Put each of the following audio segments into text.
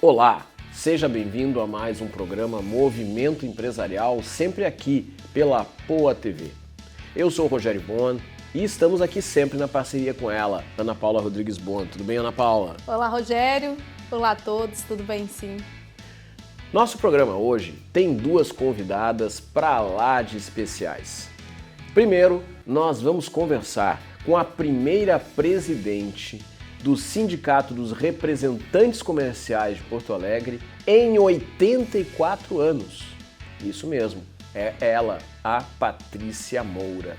Olá, seja bem-vindo a mais um programa Movimento Empresarial, sempre aqui pela Poa TV. Eu sou o Rogério Bon e estamos aqui sempre na parceria com ela, Ana Paula Rodrigues Bon. Tudo bem, Ana Paula? Olá, Rogério. Olá a todos, tudo bem sim? Nosso programa hoje tem duas convidadas para lá de especiais. Primeiro, nós vamos conversar com a primeira presidente do Sindicato dos Representantes Comerciais de Porto Alegre em 84 anos. Isso mesmo, é ela, a Patrícia Moura.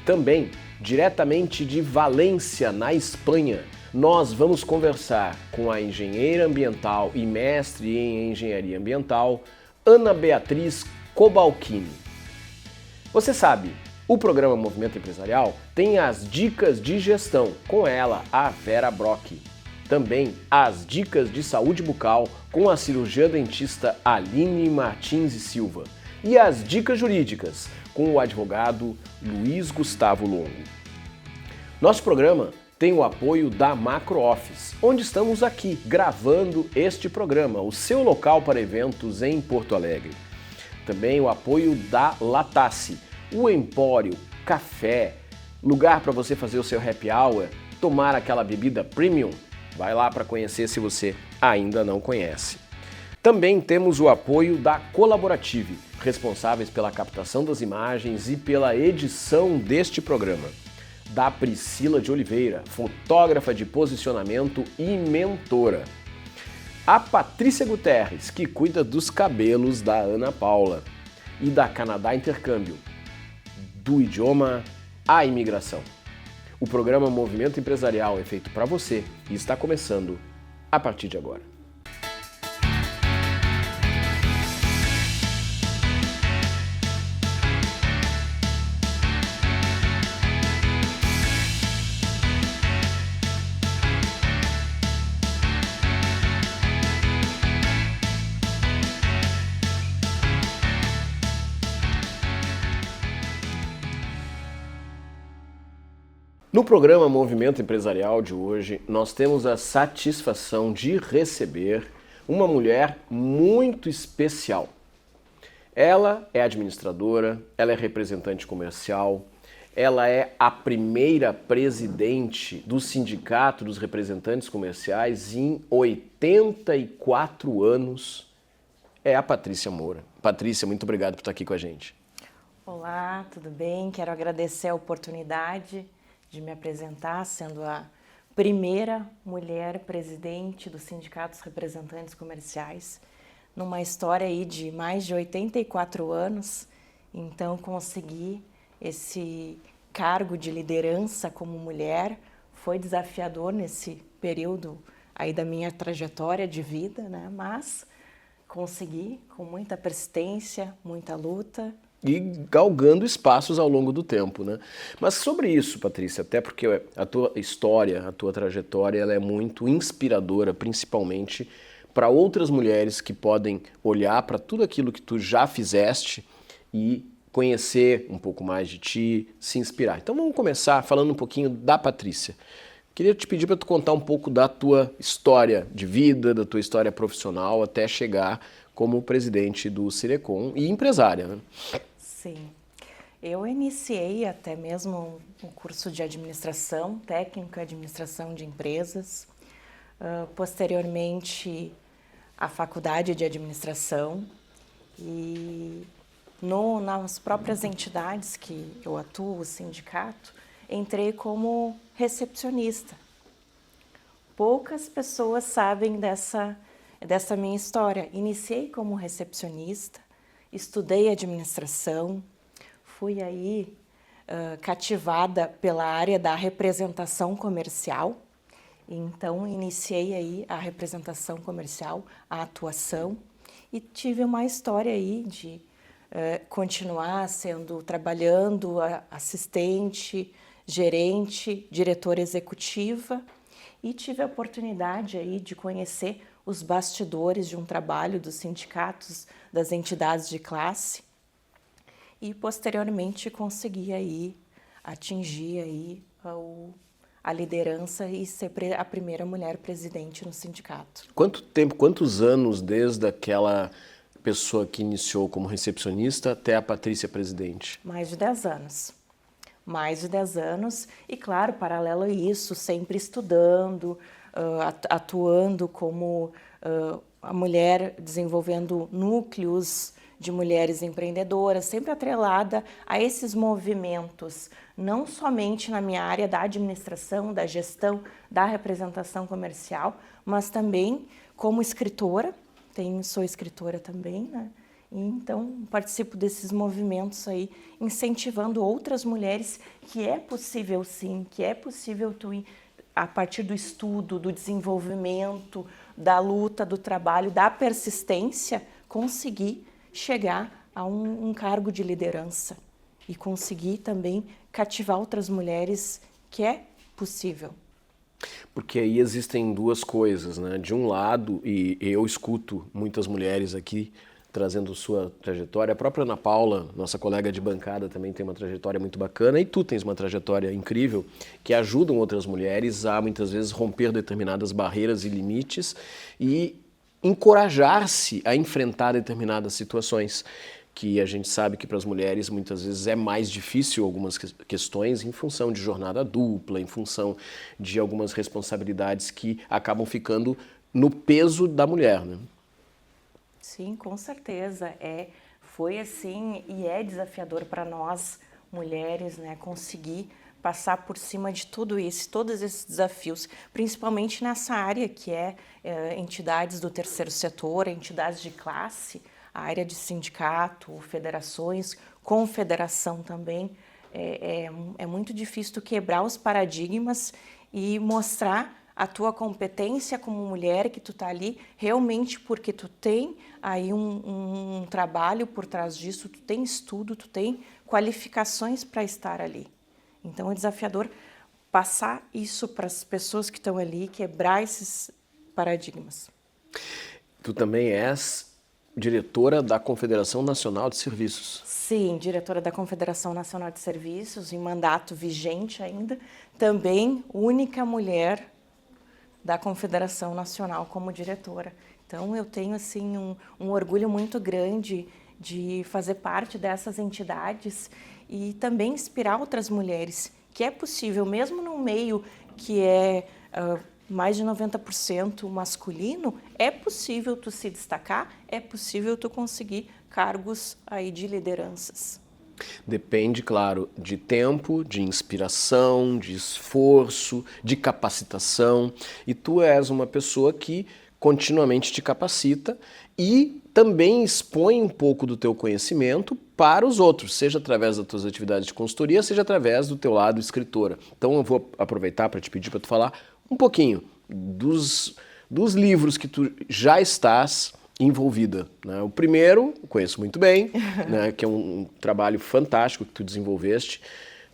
Também, diretamente de Valência, na Espanha, nós vamos conversar com a engenheira ambiental e mestre em engenharia ambiental, Ana Beatriz Cobalcini. Você sabe, o programa Movimento Empresarial tem as dicas de gestão, com ela, a Vera Brock. Também as dicas de saúde bucal com a cirurgiã dentista Aline Martins e Silva. E as dicas jurídicas com o advogado Luiz Gustavo Longo. Nosso programa tem o apoio da Macro Office, onde estamos aqui gravando este programa, o seu local para eventos em Porto Alegre. Também o apoio da Latasse, o empório, café, lugar para você fazer o seu happy hour, tomar aquela bebida premium. Vai lá para conhecer se você ainda não conhece. Também temos o apoio da Colaborative, responsáveis pela captação das imagens e pela edição deste programa. Da Priscila de Oliveira, fotógrafa de posicionamento e mentora. A Patrícia Guterres, que cuida dos cabelos da Ana Paula. E da Canadá Intercâmbio, do idioma à imigração. O programa Movimento Empresarial é feito para você e está começando a partir de agora. No programa Movimento Empresarial de hoje, nós temos a satisfação de receber uma mulher muito especial. Ela é administradora, ela é representante comercial, ela é a primeira presidente do Sindicato dos Representantes Comerciais em 84 anos. É a Patrícia Moura. Patrícia, muito obrigado por estar aqui com a gente. Olá, tudo bem? Quero agradecer a oportunidade de me apresentar, sendo a primeira mulher presidente do Sindicato dos Representantes Comerciais, numa história aí de mais de 84 anos. Então, conseguir esse cargo de liderança como mulher foi desafiador nesse período aí da minha trajetória de vida, né? Mas consegui com muita persistência, muita luta. E galgando espaços ao longo do tempo, né? Mas sobre isso, Patrícia, até porque a tua história, a tua trajetória, ela é muito inspiradora, principalmente para outras mulheres que podem olhar para tudo aquilo que tu já fizeste e conhecer um pouco mais de ti, se inspirar. Então vamos começar falando um pouquinho da Patrícia. Queria te pedir para tu contar um pouco da tua história de vida, da tua história profissional, até chegar como presidente do Cirecon e empresária, né? Sim, eu iniciei até mesmo um curso de administração, técnica de administração de empresas, posteriormente a faculdade de administração e nas próprias entidades que eu atuo, o sindicato, entrei como recepcionista. Poucas pessoas sabem dessa minha história. Iniciei como recepcionista, estudei administração, fui aí cativada pela área da representação comercial, então iniciei aí a representação comercial, a atuação e tive uma história aí de continuar trabalhando assistente, gerente, diretora executiva e tive a oportunidade aí de conhecer os bastidores de um trabalho dos sindicatos, das entidades de classe e posteriormente consegui aí atingir aí a liderança e ser a primeira mulher presidente no sindicato. Quanto tempo, quantos anos desde aquela pessoa que iniciou como recepcionista até a Patrícia presidente? Mais de 10 anos. Mais de 10 anos e, claro, paralelo a isso, sempre estudando, atuando como a mulher, desenvolvendo núcleos de mulheres empreendedoras, sempre atrelada a esses movimentos, não somente na minha área da administração, da gestão, da representação comercial, mas também como escritora, sou escritora também, né? E então participo desses movimentos aí, incentivando outras mulheres que é possível sim, que é possível tu, a partir do estudo, do desenvolvimento, da luta, do trabalho, da persistência, conseguir chegar a um cargo de liderança e conseguir também cativar outras mulheres, que é possível. Porque aí existem duas coisas, né? De um lado, e eu escuto muitas mulheres aqui trazendo sua trajetória, a própria Ana Paula, nossa colega de bancada, também tem uma trajetória muito bacana, e tu tens uma trajetória incrível, que ajudam outras mulheres a muitas vezes romper determinadas barreiras e limites e encorajar-se a enfrentar determinadas situações, que a gente sabe que para as mulheres muitas vezes é mais difícil algumas questões em função de jornada dupla, em função de algumas responsabilidades que acabam ficando no peso da mulher, né? Sim, com certeza. Foi assim e é desafiador para nós, mulheres, né, conseguir passar por cima de tudo isso, todos esses desafios, principalmente nessa área que entidades do terceiro setor, entidades de classe, a área de sindicato, federações, confederação também. É muito difícil tu quebrar os paradigmas e mostrar a tua competência como mulher, que tu tá ali realmente porque tu tem aí um trabalho por trás disso, tu tem estudo, tu tem qualificações para estar ali. Então é desafiador passar isso para as pessoas que estão ali, quebrar esses paradigmas. Tu também és diretora da Confederação Nacional de Serviços. Sim, diretora da Confederação Nacional de Serviços, em mandato vigente ainda. Também única mulher da Confederação Nacional como diretora. Então eu tenho assim um orgulho muito grande de fazer parte dessas entidades e também inspirar outras mulheres, que é possível, mesmo num meio que mais de 90% masculino, é possível tu se destacar, é possível tu conseguir cargos aí de lideranças. Depende, claro, de tempo, de inspiração, de esforço, de capacitação. E tu és uma pessoa que continuamente te capacita e também expõe um pouco do teu conhecimento para os outros, seja através das tuas atividades de consultoria, seja através do teu lado escritora. Então eu vou aproveitar para te pedir para tu falar um pouquinho dos livros que tu já estás envolvida, né? O primeiro, conheço muito bem, né, que é um trabalho fantástico que tu desenvolveste,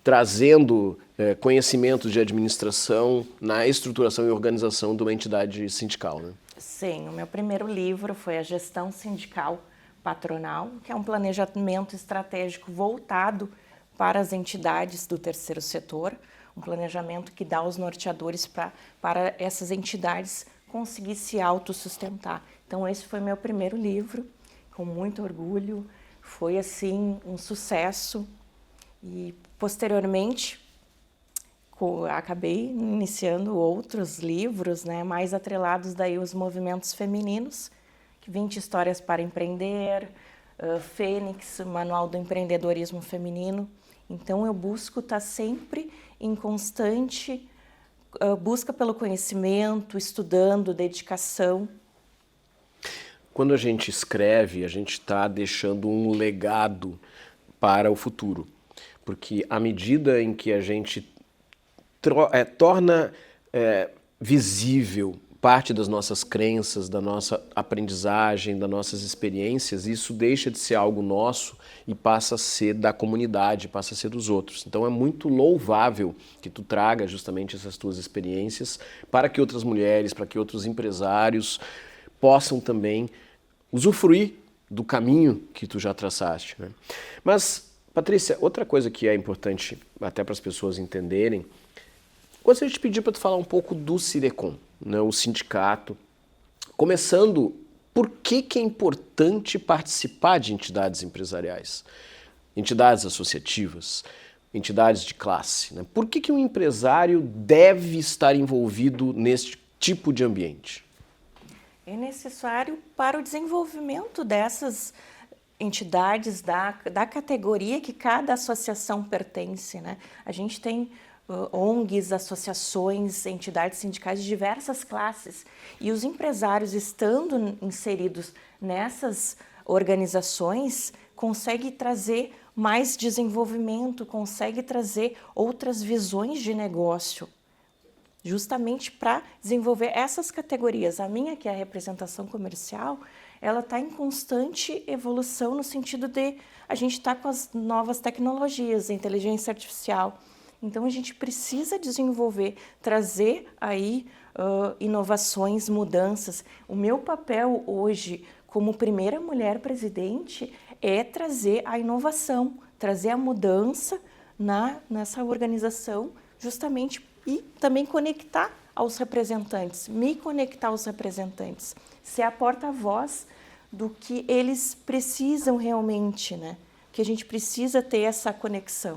trazendo conhecimentos de administração na estruturação e organização de uma entidade sindical, né? Sim, o meu primeiro livro foi A Gestão Sindical Patronal, que é um planejamento estratégico voltado para as entidades do terceiro setor, um planejamento que dá os norteadores para essas entidades conseguir se autossustentar. Então esse foi meu primeiro livro, com muito orgulho, foi assim um sucesso e posteriormente acabei iniciando outros livros, né, mais atrelados daí aos movimentos femininos, que 20 Histórias para Empreender, Fênix, Manual do Empreendedorismo Feminino. Então eu busco estar sempre em constante busca pelo conhecimento, estudando, dedicação. Quando a gente escreve, a gente está deixando um legado para o futuro, porque à medida em que a gente torna visível parte das nossas crenças, da nossa aprendizagem, das nossas experiências, isso deixa de ser algo nosso e passa a ser da comunidade, passa a ser dos outros. Então é muito louvável que tu traga justamente essas tuas experiências para que outras mulheres, para que outros empresários possam também usufruir do caminho que tu já traçaste, né? Mas, Patrícia, outra coisa que é importante até para as pessoas entenderem, Gostaria de te pedir para tu falar um pouco do Cirecom, né, o sindicato. Começando, por que é importante participar de entidades empresariais? Entidades associativas, entidades de classe, né? Por que um empresário deve estar envolvido nesse tipo de ambiente? É necessário para o desenvolvimento dessas entidades da categoria que cada associação pertence, né? A gente tem ONGs, associações, entidades sindicais de diversas classes e os empresários estando inseridos nessas organizações conseguem trazer mais desenvolvimento, conseguem trazer outras visões de negócio, justamente para desenvolver essas categorias. A minha, que é a representação comercial, ela está em constante evolução no sentido de a gente estar com as novas tecnologias, a inteligência artificial. Então, a gente precisa desenvolver, trazer aí inovações, mudanças. O meu papel hoje, como primeira mulher presidente, é trazer a inovação, trazer a mudança nessa organização, justamente, e também conectar aos representantes, me conectar aos representantes, ser a porta-voz do que eles precisam realmente, né? Que a gente precisa ter essa conexão.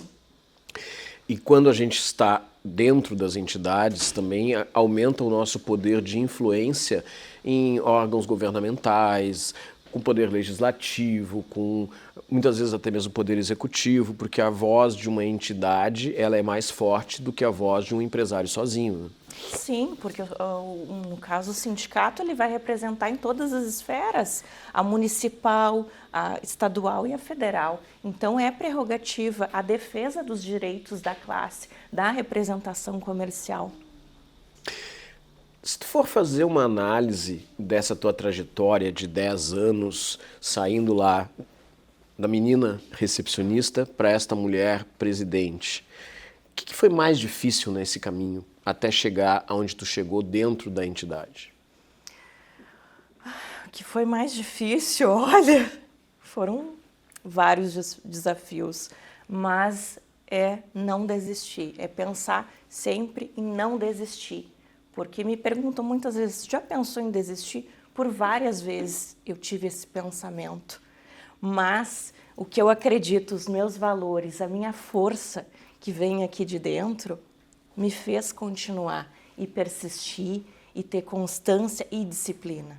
E quando a gente está dentro das entidades, também aumenta o nosso poder de influência em órgãos governamentais, com poder legislativo, com muitas vezes até mesmo poder executivo, porque a voz de uma entidade ela é mais forte do que a voz de um empresário sozinho, né? Sim, porque no caso o sindicato ele vai representar em todas as esferas, a municipal, a estadual e a federal. Então é prerrogativa a defesa dos direitos da classe, da representação comercial. Se tu for fazer uma análise dessa tua trajetória de 10 anos, saindo lá da menina recepcionista para esta mulher presidente, o que foi mais difícil nesse caminho até chegar aonde tu chegou dentro da entidade? O que foi mais difícil, olha, foram vários desafios, mas é não desistir, é pensar sempre em não desistir. Porque me perguntam muitas vezes, já pensou em desistir? Por várias vezes eu tive esse pensamento. Mas o que eu acredito, os meus valores, a minha força que vem aqui de dentro, me fez continuar e persistir e ter constância e disciplina.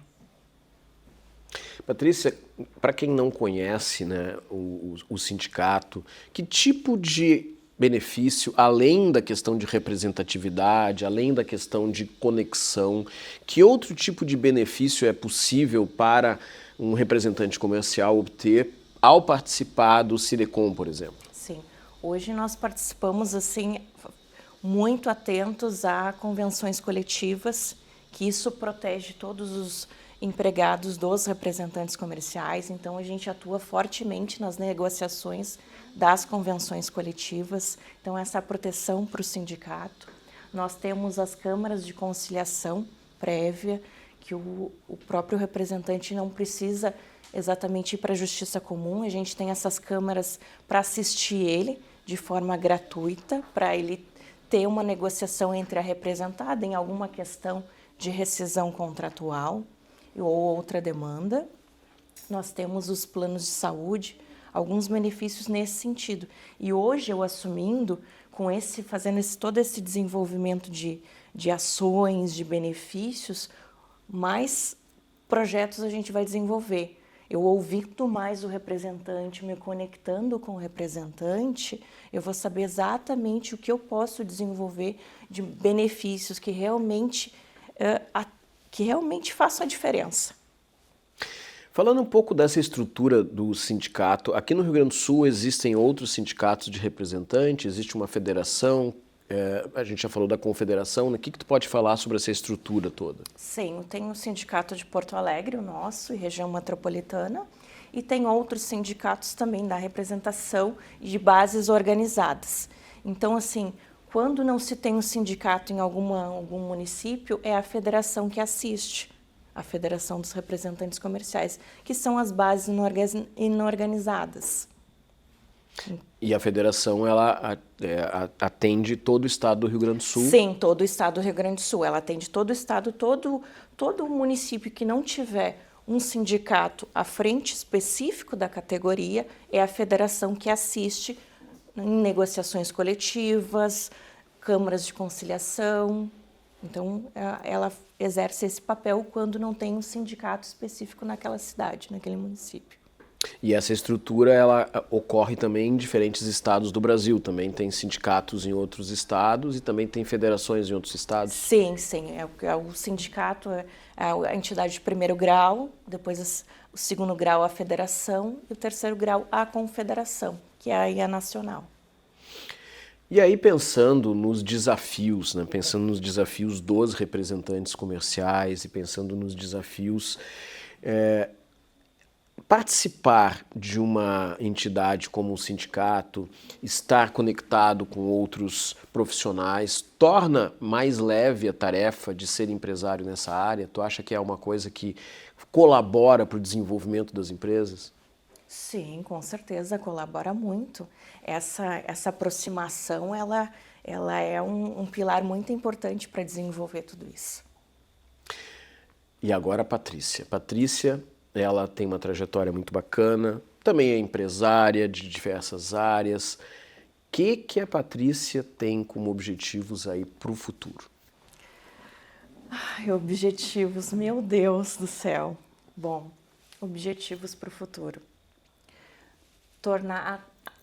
Patrícia, para quem não conhece, né, o sindicato, que tipo de benefício, além da questão de representatividade, além da questão de conexão, que outro tipo de benefício é possível para um representante comercial obter ao participar do Cirecom, por exemplo? Sim, hoje nós participamos assim muito atentos a convenções coletivas, que isso protege todos os empregados dos representantes comerciais, então a gente atua fortemente nas negociações das convenções coletivas, então essa proteção para o sindicato. Nós temos as câmaras de conciliação prévia, que o próprio representante não precisa exatamente ir para a justiça comum, a gente tem essas câmaras para assistir ele de forma gratuita, para ele ter uma negociação entre a representada em alguma questão de rescisão contratual ou outra demanda. Nós temos os planos de saúde, alguns benefícios nesse sentido. E hoje eu assumindo, fazendo todo esse desenvolvimento de ações, de benefícios, mais projetos a gente vai desenvolver. Eu ouvindo mais o representante, me conectando com o representante, eu vou saber exatamente o que eu posso desenvolver de benefícios que realmente façam a diferença. Falando um pouco dessa estrutura do sindicato, aqui no Rio Grande do Sul existem outros sindicatos de representantes, existe uma federação, a gente já falou da confederação, né? O que tu pode falar sobre essa estrutura toda? Sim, tem o sindicato de Porto Alegre, o nosso, e região metropolitana, e tem outros sindicatos também da representação de bases organizadas. Então, assim, quando não se tem um sindicato em algum município, é a federação que assiste, a Federação dos Representantes Comerciais, que são as bases inorganizadas. E a federação, ela atende todo o estado do Rio Grande do Sul? Sim, todo o estado do Rio Grande do Sul. Ela atende todo o estado, todo município que não tiver um sindicato à frente específico da categoria, é a federação que assiste em negociações coletivas, câmaras de conciliação. Então, ela exerce esse papel quando não tem um sindicato específico naquela cidade, naquele município. E essa estrutura, ela ocorre também em diferentes estados do Brasil. Também tem sindicatos em outros estados e também tem federações em outros estados? Sim. O sindicato é a entidade de primeiro grau, depois o segundo grau a federação e o terceiro grau a confederação, que é a nacional. E aí, pensando nos desafios, né? Pensando nos desafios dos representantes comerciais e pensando nos desafios... Participar de uma entidade como um sindicato, estar conectado com outros profissionais, torna mais leve a tarefa de ser empresário nessa área? Tu acha que é uma coisa que colabora para o desenvolvimento das empresas? Sim, com certeza, colabora muito. Essa aproximação, ela é um pilar muito importante para desenvolver tudo isso. E agora a Patrícia. Patrícia, ela tem uma trajetória muito bacana, também é empresária de diversas áreas. O que a Patrícia tem como objetivos aí para o futuro? Ai, objetivos, meu Deus do céu. Bom, objetivos para o futuro.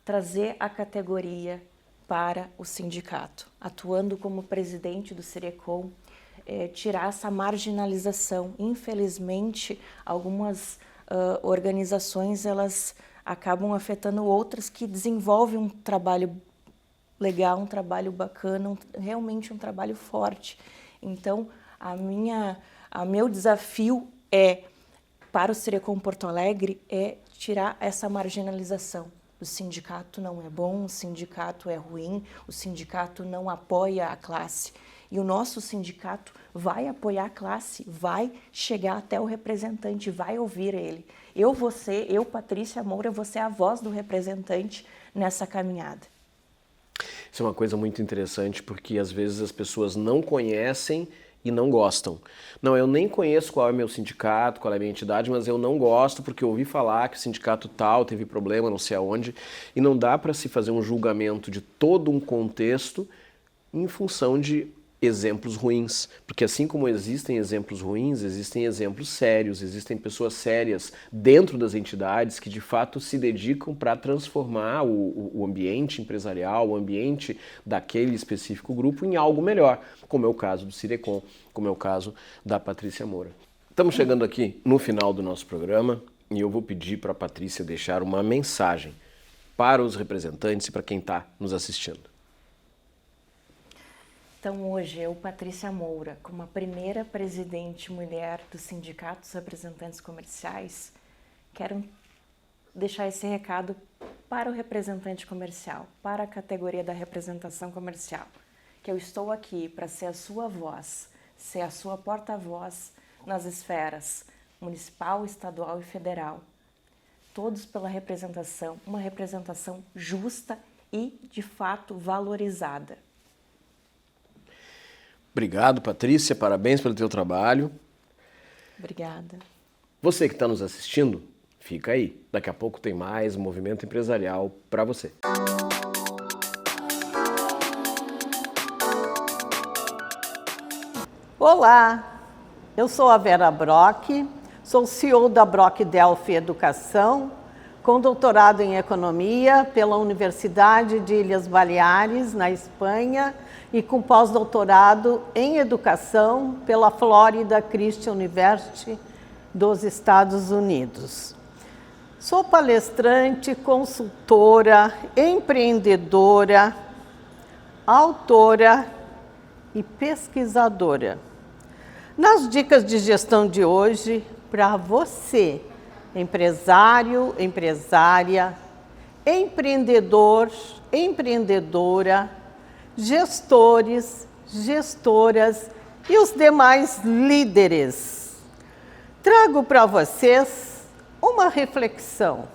Trazer a categoria para o sindicato, atuando como presidente do Cirecom, tirar essa marginalização. Infelizmente, algumas organizações elas acabam afetando outras que desenvolvem um trabalho legal, um trabalho bacana, realmente um trabalho forte. Então, meu desafio para o Cirecom Porto Alegre é tirar essa marginalização. O sindicato não é bom, o sindicato é ruim, o sindicato não apoia a classe. E o nosso sindicato vai apoiar a classe, vai chegar até o representante, vai ouvir ele. Eu, Patrícia Moura, vou ser a voz do representante nessa caminhada. Isso é uma coisa muito interessante, porque às vezes as pessoas não conhecem e não gostam. Não, eu nem conheço qual é meu sindicato, qual é a minha entidade, mas eu não gosto porque eu ouvi falar que o sindicato tal teve problema, não sei aonde, e não dá para se fazer um julgamento de todo um contexto em função de exemplos ruins, porque assim como existem exemplos ruins, existem exemplos sérios, existem pessoas sérias dentro das entidades que de fato se dedicam para transformar o ambiente empresarial, o ambiente daquele específico grupo em algo melhor, como é o caso do Cirecom, como é o caso da Patrícia Moura. Estamos chegando aqui no final do nosso programa e eu vou pedir para a Patrícia deixar uma mensagem para os representantes e para quem está nos assistindo. Então, hoje, eu, Patrícia Moura, como a primeira presidente mulher do Sindicato dos Representantes Comerciais, quero deixar esse recado para o representante comercial, para a categoria da representação comercial, que eu estou aqui para ser a sua voz, ser a sua porta-voz nas esferas municipal, estadual e federal. Todos pela representação, uma representação justa e, de fato, valorizada. Obrigado, Patrícia. Parabéns pelo teu trabalho. Obrigada. Você que está nos assistindo, fica aí. Daqui a pouco tem mais Movimento Empresarial para você. Olá, eu sou a Vera Brock, sou CEO da Brock Delphi Educação, com doutorado em Economia pela Universidade de Ilhas Baleares, na Espanha, e com pós-doutorado em Educação pela Florida Christian University dos Estados Unidos. Sou palestrante, consultora, empreendedora, autora e pesquisadora. Nas dicas de gestão de hoje, para você, empresário, empresária, empreendedor, empreendedora, gestores, gestoras e os demais líderes. Trago para vocês uma reflexão.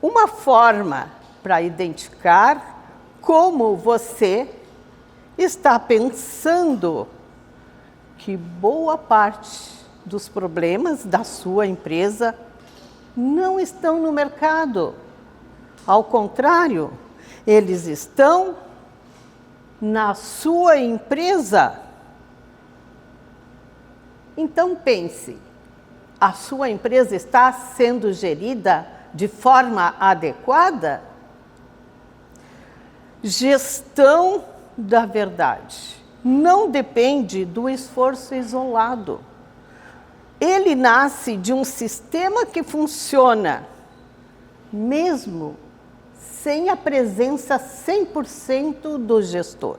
uma forma para identificar como você está pensando que boa parte dos problemas da sua empresa não estão no mercado. Ao contrário, eles estão na sua empresa. Então pense, a sua empresa está sendo gerida de forma adequada? Gestão da verdade não depende do esforço isolado. Ele nasce de um sistema que funciona, mesmo sem a presença 100% do gestor,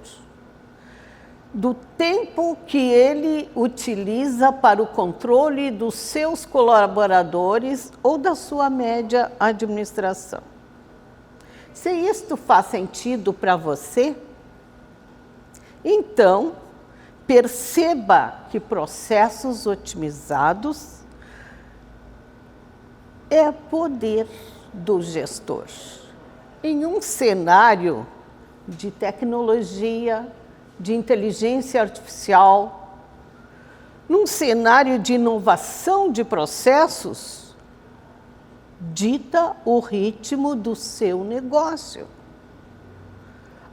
do tempo que ele utiliza para o controle dos seus colaboradores ou da sua média administração. Se isto faz sentido para você, então perceba que processos otimizados é poder do gestor. Em um cenário de tecnologia, de inteligência artificial, num cenário de inovação de processos, dita o ritmo do seu negócio.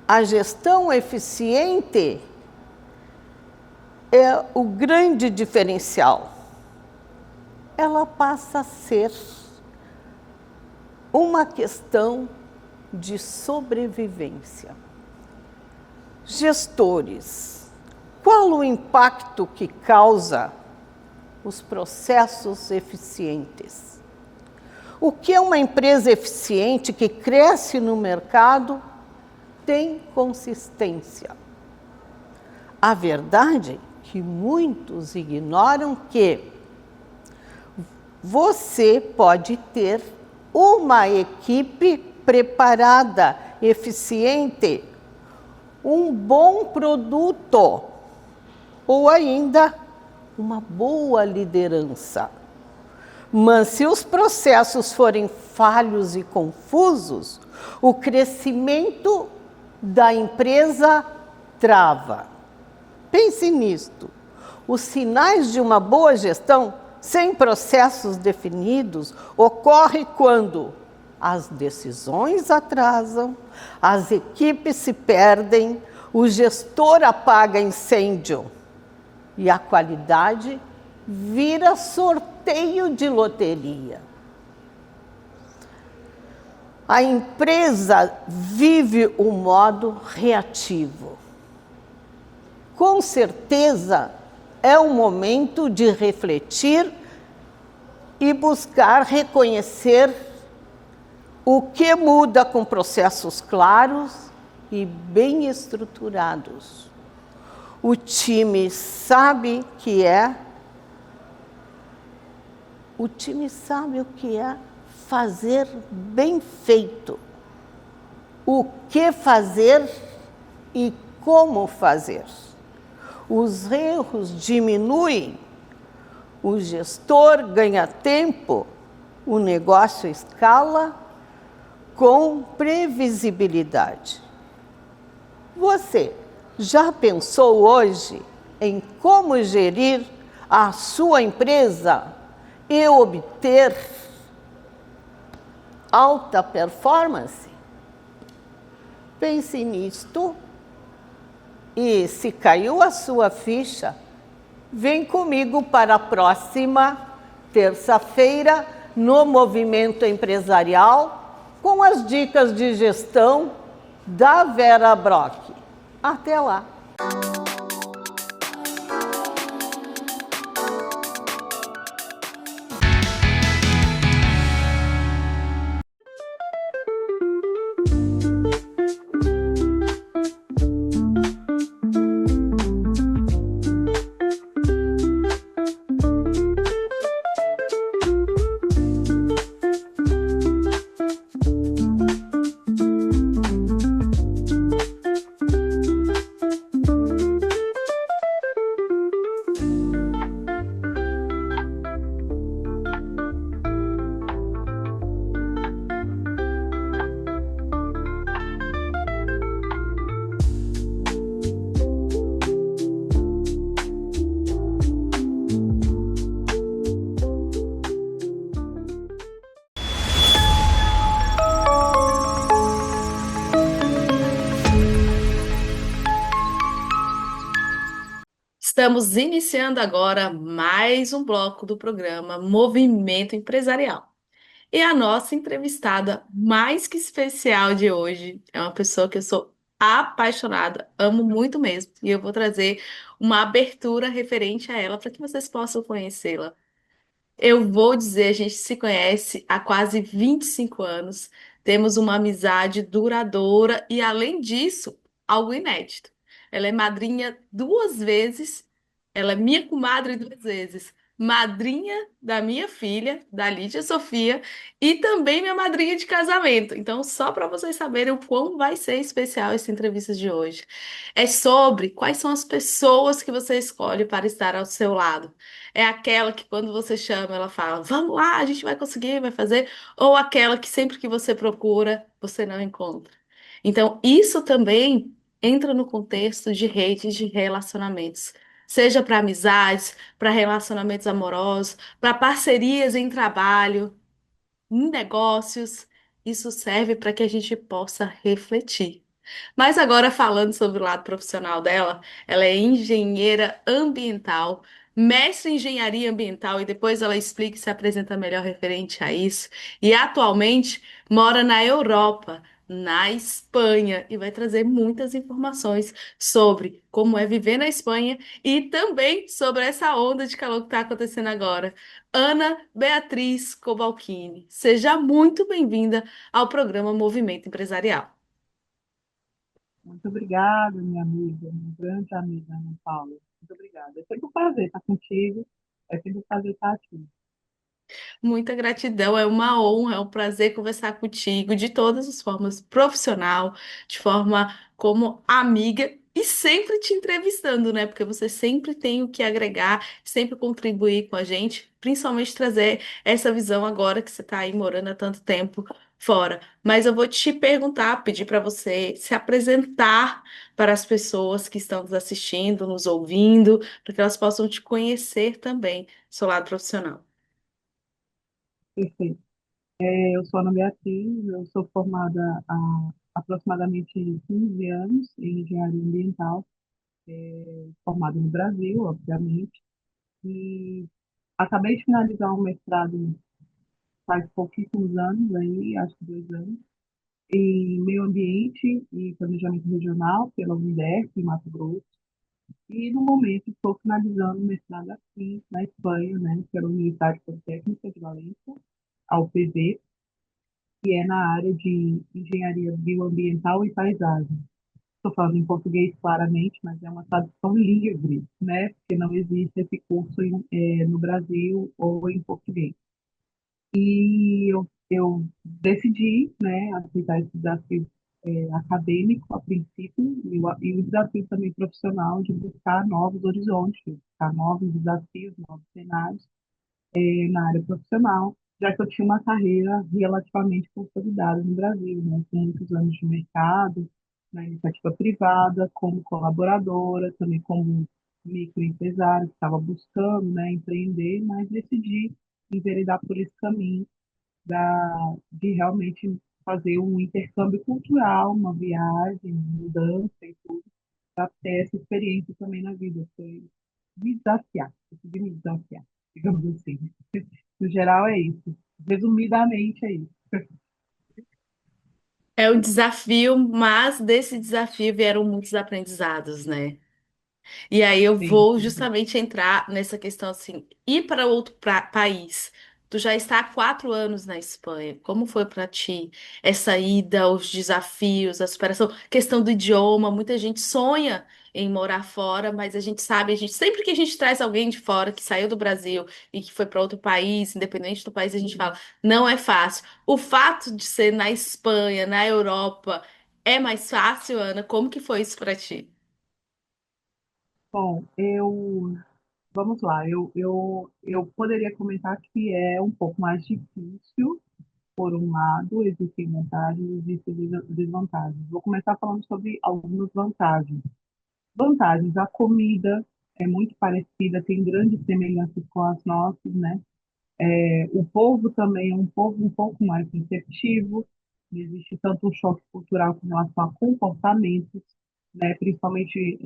A gestão eficiente é o grande diferencial. Ela passa a ser uma questão de sobrevivência. Gestores, qual o impacto que causa os processos eficientes? O que é uma empresa eficiente que cresce no mercado tem consistência? A verdade é que muitos ignoram que você pode ter uma equipe preparada, eficiente, um bom produto ou ainda uma boa liderança. Mas se os processos forem falhos e confusos, o crescimento da empresa trava. Pense nisto. Os sinais de uma boa gestão sem processos definidos ocorrem quando as decisões atrasam, as equipes se perdem, o gestor apaga incêndio e a qualidade vira sorteio de loteria. A empresa vive o modo reativo. Com certeza, é o momento de refletir e buscar reconhecer o que muda com processos claros e bem estruturados. O time sabe o que é fazer bem feito, o que fazer e como fazer. Os erros diminuem, o gestor ganha tempo, o negócio escala com previsibilidade. Você já pensou hoje em como gerir a sua empresa e obter alta performance? Pense nisto e, se caiu a sua ficha, vem comigo para a próxima terça-feira no Movimento Empresarial com as dicas de gestão da Vera Brock. Até lá! Estamos iniciando agora mais um bloco do programa Movimento Empresarial. E a nossa entrevistada mais que especial de hoje é uma pessoa que eu sou apaixonada, amo muito mesmo, e eu vou trazer uma abertura referente a ela para que vocês possam conhecê-la. Eu vou dizer, a gente se conhece há quase 25 anos, temos uma amizade duradoura e, além disso, algo inédito. Ela é madrinha duas vezes, ela é minha comadre duas vezes, madrinha da minha filha, da Lídia Sofia, e também minha madrinha de casamento. Então, só para vocês saberem o quão vai ser especial essa entrevista de hoje. É sobre quais são as pessoas que você escolhe para estar ao seu lado. É aquela que quando você chama, ela fala, vamos lá, a gente vai conseguir, vai fazer. Ou aquela que sempre que você procura, você não encontra. Então, isso também entra no contexto de redes de relacionamentos. Seja para amizades, para relacionamentos amorosos, para parcerias em trabalho, em negócios. Isso serve para que a gente possa refletir. Mas agora falando sobre o lado profissional dela, ela é engenheira ambiental, mestre em engenharia ambiental e depois ela explica e se apresenta melhor referente a isso. E atualmente mora na Europa, na Espanha, e vai trazer muitas informações sobre como é viver na Espanha e também sobre essa onda de calor que está acontecendo agora. Ana Beatriz Cobalcini, seja muito bem-vinda ao programa Movimento Empresarial. Muito obrigada, minha amiga, minha grande amiga Ana Paula. Muito obrigada. É sempre um prazer estar contigo, é sempre um prazer estar aqui. Muita gratidão, é uma honra, é um prazer conversar contigo de todas as formas, profissional, de forma como amiga e sempre te entrevistando, né? Porque você sempre tem o que agregar, sempre contribuir com a gente, principalmente trazer essa visão agora que você está aí morando há tanto tempo fora. Mas eu vou te perguntar, pedir para você se apresentar para as pessoas que estão nos assistindo, nos ouvindo, para que elas possam te conhecer também, seu lado profissional. Perfeito. Eu sou Ana Beatriz, eu sou formada há aproximadamente 15 anos em engenharia ambiental, formada no Brasil, obviamente, e acabei de finalizar um mestrado faz pouquíssimos anos, aí, acho que 2 anos, em meio ambiente e planejamento regional pela UNIDERP, em Mato Grosso. E, no momento, estou finalizando o mestrado aqui na Espanha, né, pela Universidade Politécnica de Valência, a UPV, que é na área de engenharia bioambiental e paisagem. Estou falando em português claramente, mas é uma tradução livre, né, porque não existe esse curso no Brasil ou em português. E eu decidi, né, aceitar esse desafio acadêmico a princípio e o desafio também profissional de buscar novos horizontes, buscar novos desafios, novos cenários na área profissional, já que eu tinha uma carreira relativamente consolidada no Brasil, né, com muitos anos de mercado, na iniciativa privada, como colaboradora, também como microempresária, que estava buscando, né, empreender, mas decidi enveredar por esse caminho de realmente fazer um intercâmbio cultural, uma viagem, mudança e tudo, para ter essa experiência também na vida. Foi me desafiar, consegui me desafiar, digamos assim. No geral é isso. Resumidamente é isso. É um desafio, mas desse desafio vieram muitos aprendizados, né? E aí eu Sim, vou sim. justamente entrar nessa questão assim, ir para outro país. Tu já está há 4 anos na Espanha. Como foi para ti essa ida, os desafios, a superação? Questão do idioma. Muita gente sonha em morar fora, mas a gente sabe, sempre que a gente traz alguém de fora que saiu do Brasil e que foi para outro país, independente do país, a gente fala, não é fácil. O fato de ser na Espanha, na Europa, é mais fácil, Ana? Como que foi isso para ti? Bom, vamos lá, eu poderia comentar que é um pouco mais difícil, por um lado, existem vantagens, existem desvantagens. Vou começar falando sobre algumas vantagens. Vantagens, a comida é muito parecida, tem grandes semelhanças com as nossas, né? O povo também é um povo um pouco mais receptivo, não existe tanto um choque cultural com relação a comportamentos, né? Principalmente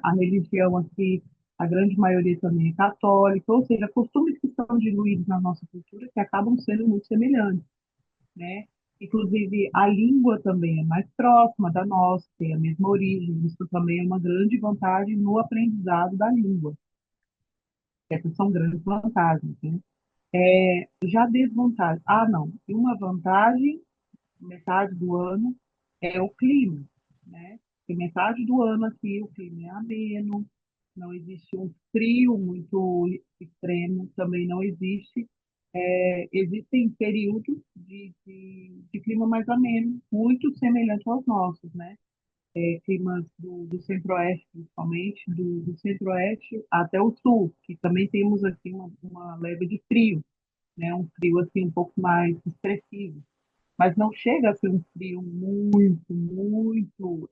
a religião aqui, a grande maioria também é católica, ou seja, costumes que são diluídos na nossa cultura que acabam sendo muito semelhantes, né? Inclusive, a língua também é mais próxima da nossa, tem a mesma origem, isso também é uma grande vantagem no aprendizado da língua. Essas são grandes vantagens, né? Já desvantagem. Ah, não. E uma vantagem, metade do ano, é o clima, né? Porque metade do ano aqui o clima é ameno, não existe um frio muito extremo, também não existe. Existem períodos de clima mais ameno, muito semelhante aos nossos, né? Climas do centro-oeste, principalmente, do centro-oeste até o sul, que também temos aqui uma leve de frio, né? Um frio assim um pouco mais expressivo, mas não chega a ser um frio muito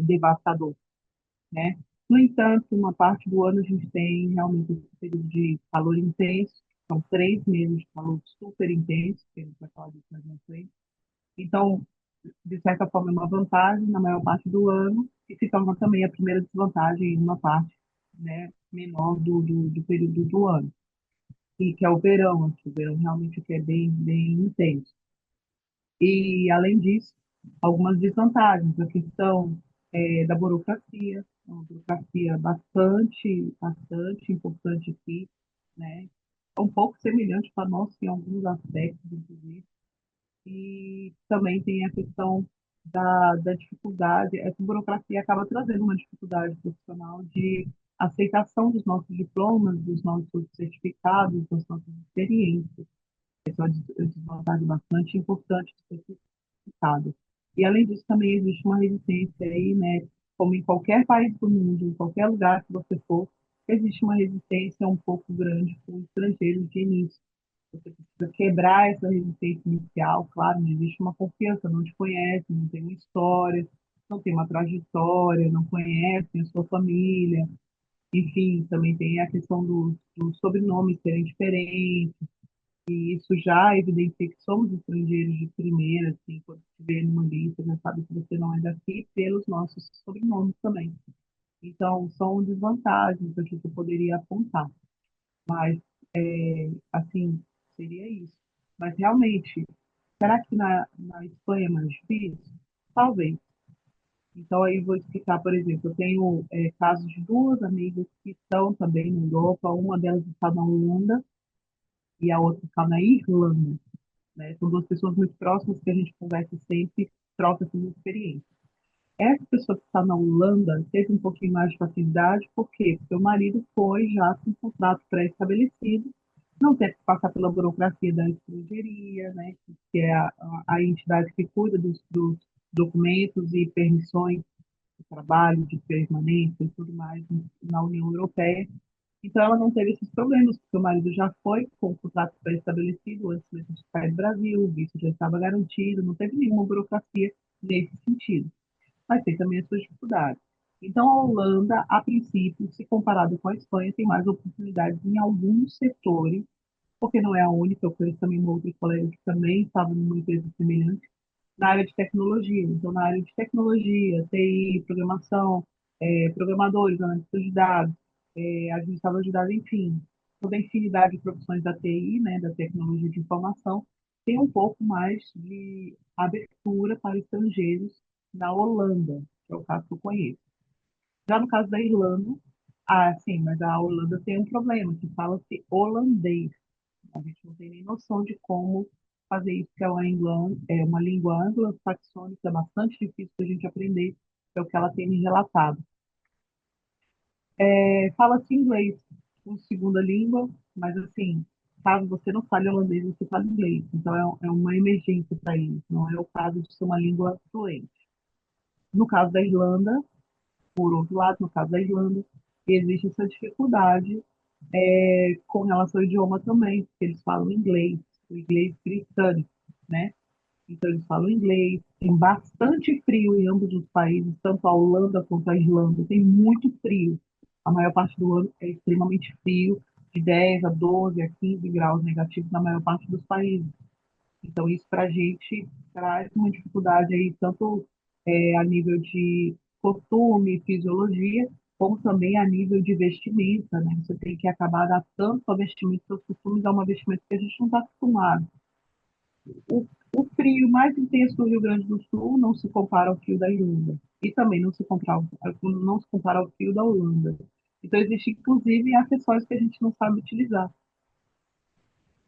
devastador, né? No entanto, uma parte do ano a gente tem realmente esse período de calor intenso, são 3 meses de calor super intenso, que a gente vai falar disso mais na frente. Então, de certa forma, é uma vantagem na maior parte do ano, e se torna também a primeira desvantagem em uma parte, né, menor do período do ano, e que é o verão, aqui. O verão realmente aqui é bem intenso. E, além disso, algumas desvantagens, a questão da burocracia, uma burocracia bastante importante aqui, né? É um pouco semelhante para nós em alguns aspectos, inclusive. E também tem a questão da dificuldade, essa burocracia acaba trazendo uma dificuldade profissional de aceitação dos nossos diplomas, dos nossos certificados, das nossas experiências. Essa é uma desvantagem bastante importante de ser citada. E, além disso, também existe uma resistência aí, né? Como em qualquer país do mundo, em qualquer lugar que você for, existe uma resistência um pouco grande com estrangeiros de início. Você precisa quebrar essa resistência inicial, claro, não existe uma confiança, não te conhece, não tem uma história, não tem uma trajetória, não conhecem a sua família. Enfim, também tem a questão dos sobrenomes serem diferentes, e isso já evidencia que somos estrangeiros de primeira, assim, quando se vê numa lista, já sabe que você não é daqui pelos nossos sobrenomes também. Então, são desvantagens aqui que eu poderia apontar. Mas, assim, seria isso. Mas, realmente, será que na Espanha é mais difícil? Talvez. Então, aí vou explicar, por exemplo, eu tenho casos de duas amigas que estão também na Europa, uma delas está na Holanda e a outra está na Irlanda, né? São duas pessoas muito próximas que a gente conversa sempre, troca essas experiências. Essa pessoa que está na Holanda teve um pouquinho mais de facilidade, por quê? Porque o marido foi já com um contrato pré-estabelecido, não teve que passar pela burocracia da estrangeiria, né? Que é a entidade que cuida dos documentos e permissões de trabalho, de permanência e tudo mais na União Europeia. Então, ela não teve esses problemas, porque o marido já foi com o contrato pré-estabelecido antes mesmo de sair do Brasil, o visto já estava garantido, não teve nenhuma burocracia nesse sentido. Mas tem também as suas dificuldades. Então, a Holanda, a princípio, se comparado com a Espanha, tem mais oportunidades em alguns setores, porque não é a única. Eu conheço também uma outra colega que também estava numa empresa semelhante, na área de tecnologia. Então, na área de tecnologia, TI, programação, programadores, analistas de dados, administrador de dados, enfim, toda a infinidade de profissões da TI, né, da tecnologia de informação, tem um pouco mais de abertura para estrangeiros na Holanda, que é o caso que eu conheço. Já no caso da Irlanda, sim, mas a Holanda tem um problema, que fala-se holandês. A gente não tem nem noção de como fazer isso, que é uma língua anglo-saxônica bastante difícil da gente aprender, é o que ela tem me relatado. Fala-se inglês como segunda língua, mas assim, caso você não fale holandês, você fala inglês. Então é uma emergência para eles, não é o caso de ser uma língua fluente. No caso da Irlanda, por outro lado, no caso da Irlanda, existe essa dificuldade com relação ao idioma também, porque eles falam inglês, o inglês britânico, né? Então eles falam inglês, tem bastante frio em ambos os países, tanto a Holanda quanto a Irlanda, tem muito frio. A maior parte do ano é extremamente frio, de 10 a 12 a 15 graus negativos na maior parte dos países. Então isso para a gente traz uma dificuldade aí, tanto a nível de costume, fisiologia, como também a nível de vestimenta, né? Você tem que acabar adaptando sua vestimenta, seus costumes a uma vestimenta que a gente não está acostumado. O frio mais intenso do Rio Grande do Sul não se compara ao frio da Irlanda. E também não se compara ao frio da Holanda. Então, existem, inclusive, acessórios que a gente não sabe utilizar,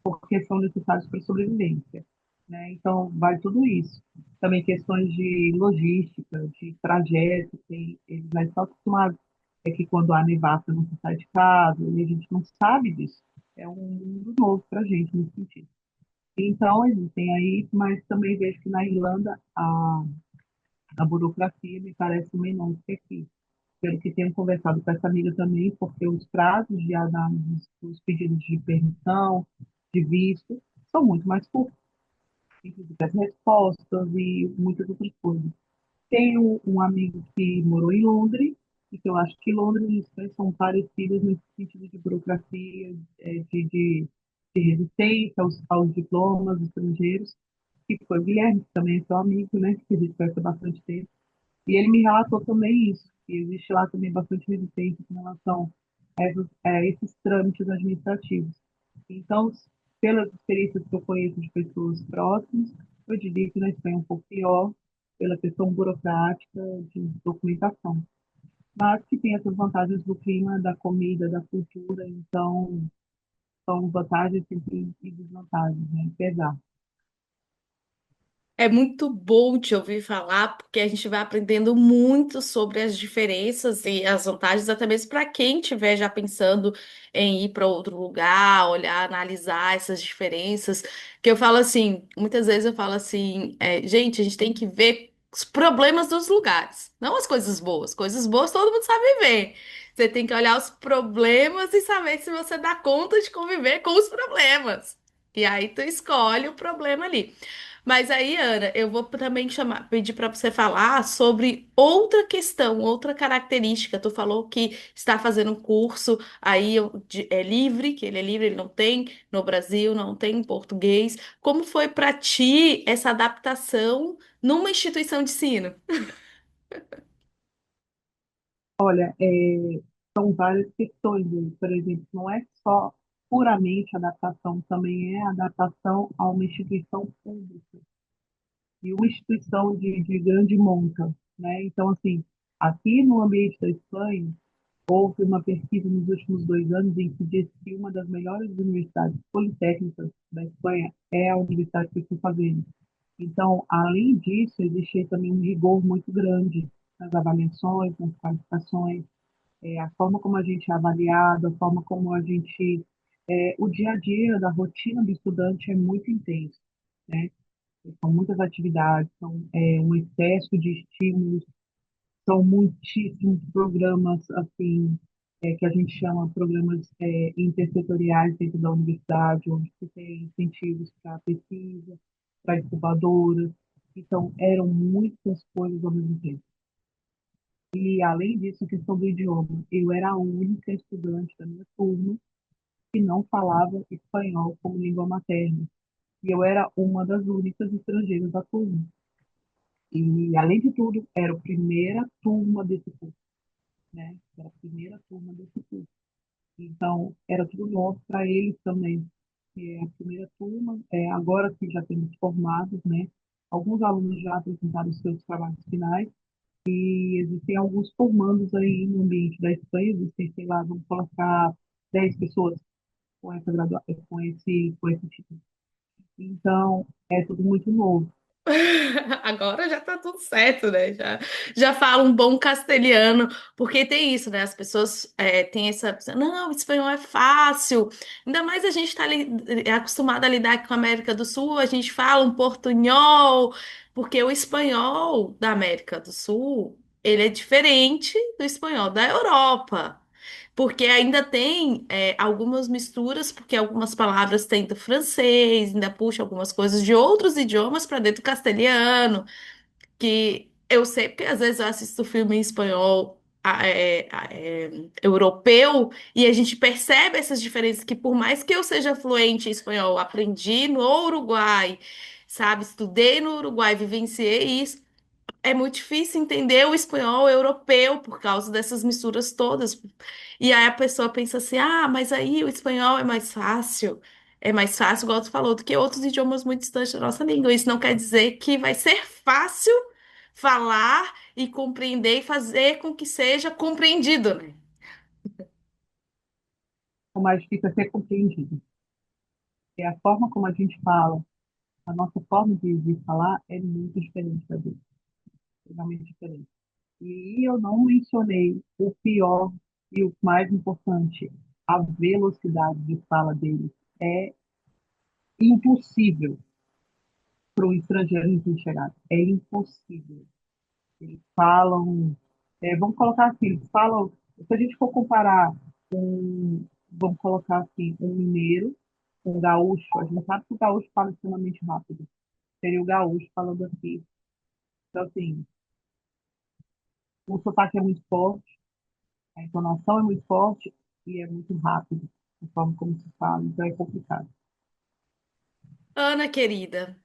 porque são necessários para a sobrevivência. Né? Então, vai tudo isso. Também questões de logística, de trajeto, eles já estão acostumados. É que quando há nevasca não se sai de casa, e a gente não sabe disso. É um mundo novo para a gente nesse sentido. Então, existem aí, mas também vejo que na Irlanda a burocracia me parece menor do que aqui. Pelo que tenho conversado com essa amiga também, porque os prazos de análise dos pedidos de permissão, de visto, são muito mais curtos, inclusive as respostas e muitas outras coisas. Tenho um amigo que morou em Londres, e que eu acho que Londres e Espanha são parecidas nesse sentido de burocracia, de resistência aos diplomas estrangeiros, que foi o Guilherme, que também é seu amigo, né, que a gente conhece há bastante tempo. E ele me relatou também isso, que existe lá também bastante resistência com relação a esses trâmites administrativos. Então, pelas experiências que eu conheço de pessoas próximas, eu diria que na Espanha é um pouco pior pela questão burocrática de documentação. Mas que tem essas vantagens do clima, da comida, da cultura, então são vantagens e desvantagens, né? Pesar. É muito bom te ouvir falar, porque a gente vai aprendendo muito sobre as diferenças e as vantagens, até mesmo para quem estiver já pensando em ir para outro lugar, olhar, analisar essas diferenças. Que eu falo assim, muitas vezes eu falo assim, gente, a gente tem que ver os problemas dos lugares, não as coisas boas. Coisas boas todo mundo sabe ver. Você tem que olhar os problemas e saber se você dá conta de conviver com os problemas. E aí tu escolhe o problema ali. Mas aí, Ana, eu vou também pedir para você falar sobre outra questão, outra característica. Tu falou que está fazendo um curso aí é livre, que ele é livre, ele não tem no Brasil, não tem em português. Como foi para ti essa adaptação numa instituição de ensino? Olha, são várias questões aí. Por exemplo, não é só puramente adaptação, também é adaptação a uma instituição pública e uma instituição de grande monta, né? Então, assim, aqui no ambiente da Espanha, houve uma pesquisa nos últimos 2 anos em que diz que uma das melhores universidades politécnicas da Espanha é a universidade que eu estou fazendo. Então, além disso, existe também um rigor muito grande nas avaliações, nas qualificações, a forma como a gente é avaliado, a forma como a gente. O dia a dia da rotina do estudante é muito intenso, né? São muitas atividades, um excesso de estímulos, são muitíssimos programas, assim, que a gente chama programas intersetoriais dentro da universidade, onde se tem incentivos para pesquisa, para incubadoras. Então, eram muitas coisas ao mesmo tempo. E, além disso, a questão do idioma. Eu era a única estudante da minha turma que não falava espanhol como língua materna. E eu era uma das únicas estrangeiras da turma. E, além de tudo, era a primeira turma desse curso, né? Era a primeira turma desse curso. Então, era tudo novo para eles também. E a primeira turma, agora que já temos formados, né? Alguns alunos já apresentaram os seus trabalhos finais e existem alguns formandos aí no ambiente da Espanha, existem, sei lá, vamos colocar 10 pessoas com com esse título. Então, é tudo muito novo. Agora já tá tudo certo, né? Já falo um bom castelhano, porque tem isso, né? As pessoas têm essa. Não, o espanhol é fácil. Ainda mais a gente tá acostumado a lidar com a América do Sul, a gente fala um portunhol, porque o espanhol da América do Sul, ele é diferente do espanhol da Europa. Porque ainda tem algumas misturas, porque algumas palavras têm do francês, ainda puxa algumas coisas de outros idiomas para dentro do castelhano, que eu sei, porque às vezes eu assisto filme em espanhol europeu e a gente percebe essas diferenças, que por mais que eu seja fluente em espanhol, aprendi no Uruguai, sabe? Estudei no Uruguai, vivenciei isso. é muito difícil entender o espanhol europeu por causa dessas misturas todas. E aí a pessoa pensa assim: ah, mas aí o espanhol é mais fácil. É mais fácil, igual tu falou, do que outros idiomas muito distantes da nossa língua. Isso não quer dizer que vai ser fácil falar e compreender e fazer com que seja compreendido, né? O mais difícil é ser compreendido. E a forma como a gente fala, a nossa forma de falar é muito diferente da deles, totalmente diferente. E eu não mencionei o pior e o mais importante, a velocidade de fala deles. É impossível para um estrangeiro enxergar. É impossível. Eles falam, vamos colocar assim, eles falam, se a gente for comparar com, vamos colocar assim, um mineiro, um gaúcho, a gente sabe que o gaúcho fala extremamente rápido. Seria o gaúcho falando assim. Então, assim, o sotaque é muito forte, a entonação é muito forte e é muito rápido, a forma como se fala, então é complicado. Ana, querida.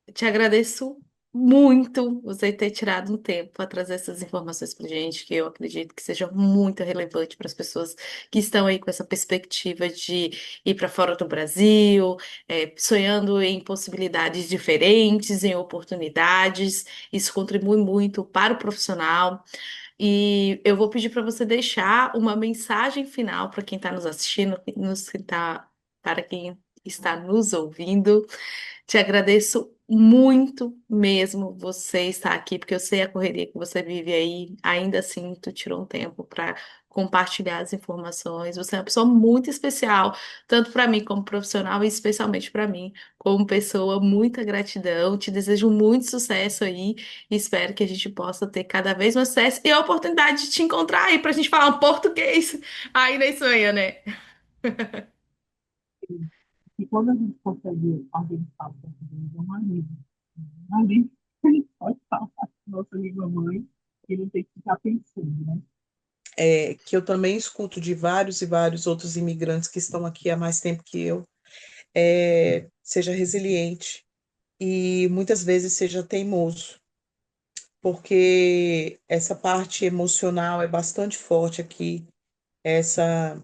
Eu te agradeço muito você ter tirado um tempo para trazer essas informações para gente, que eu acredito que seja muito relevante para as pessoas que estão aí com essa perspectiva de ir para fora do Brasil, sonhando em possibilidades diferentes, em oportunidades. Isso contribui muito para o profissional. E eu vou pedir para você deixar uma mensagem final para quem está nos assistindo, para quem está nos ouvindo. Te agradeço muito mesmo você estar aqui, porque eu sei a correria que você vive aí. Ainda assim, tu tirou um tempo para compartilhar as informações. Você é uma pessoa muito especial, tanto para mim como profissional, e especialmente para mim como pessoa. Muita gratidão. Te desejo muito sucesso aí. Espero que a gente possa ter cada vez mais sucesso e a oportunidade de te encontrar aí para a gente falar um português aí na Espanha, né? E quando a gente consegue organizar o português, é uma alívio. Um alívio que a gente pode falar a nossa língua mãe e não tem que ficar pensando, né? Que eu também escuto de vários e vários outros imigrantes que estão aqui há mais tempo que eu, seja resiliente e muitas vezes seja teimoso, porque essa parte emocional é bastante forte aqui, essa